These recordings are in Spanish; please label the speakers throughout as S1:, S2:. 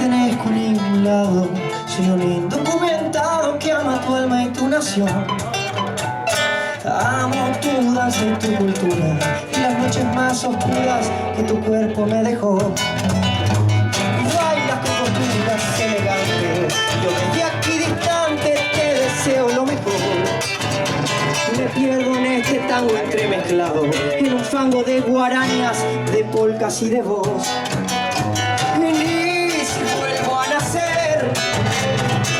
S1: pertenezco a ningún lado. Soy un indocumentado que ama tu alma y tu nación. Amo tu danza y tu cultura y las noches más oscuras que tu cuerpo me dejó. Bailas con posturas elegantes, yo desde aquí distante te deseo lo mejor. Me pierdo en este tango entremezclado, en un fango de guarañas, de polcas y de voz. Ni si vuelvo a nacer,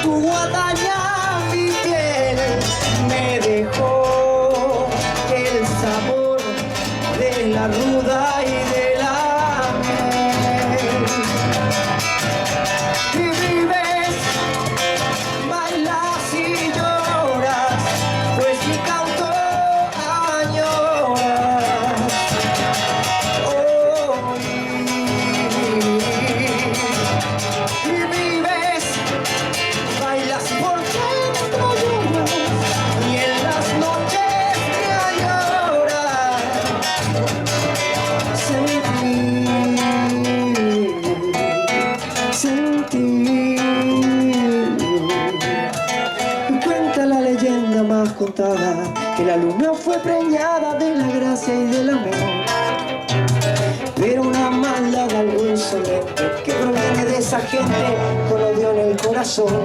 S1: tu guadaña mi piel me dejó el sabor de la ruda y de la miel. Y vives, bailas y lloras, pues mi canto añoras. Oh, y vives, bailas porque no lloras, y en las noches me añoras. Sentir. Cuenta la leyenda más contada que la luna fue preñada de la gracia y del amor, pero una maldad algo insolente que proviene de esa gente con odio en el corazón.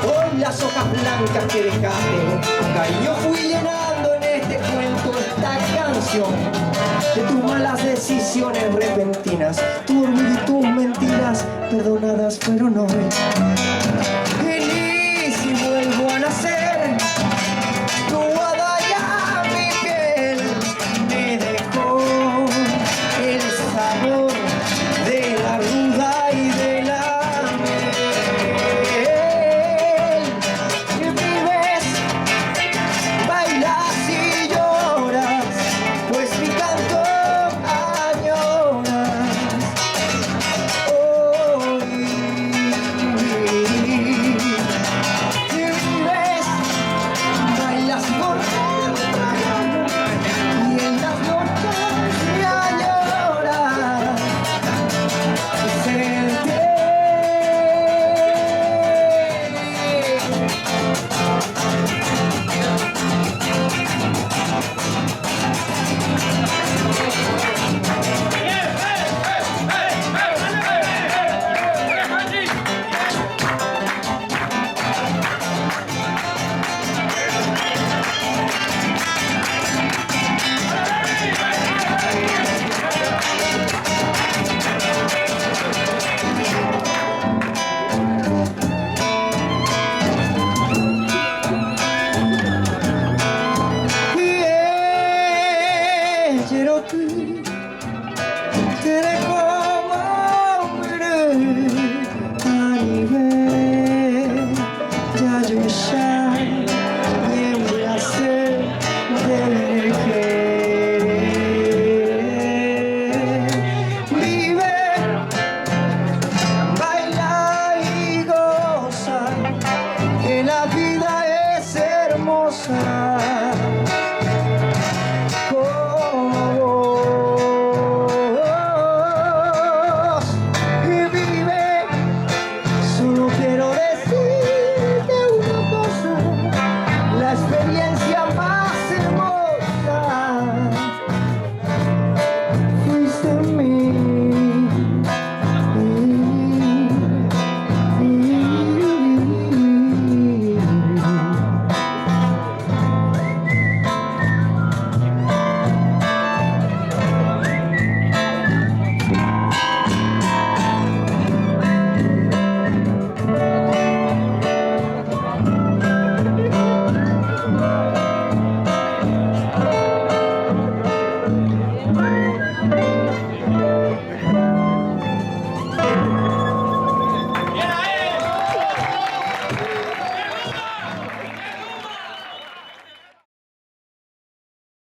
S1: Hoy las hojas blancas que dejaste, acá yo fui llenando en este cuento esta canción de tus malas decisiones repentinas, tu orgullo y tus mentiras perdonadas fueron hoy. Y si vuelvo a nacer, tu guadaña mi piel me dejó el sabor de la ruda y de la miel. Y vives, bailas y lloras, pues mi canto añoras. Hoy y vives, bailas por dentro y en las noches me añoras. Sentir. Cherokee,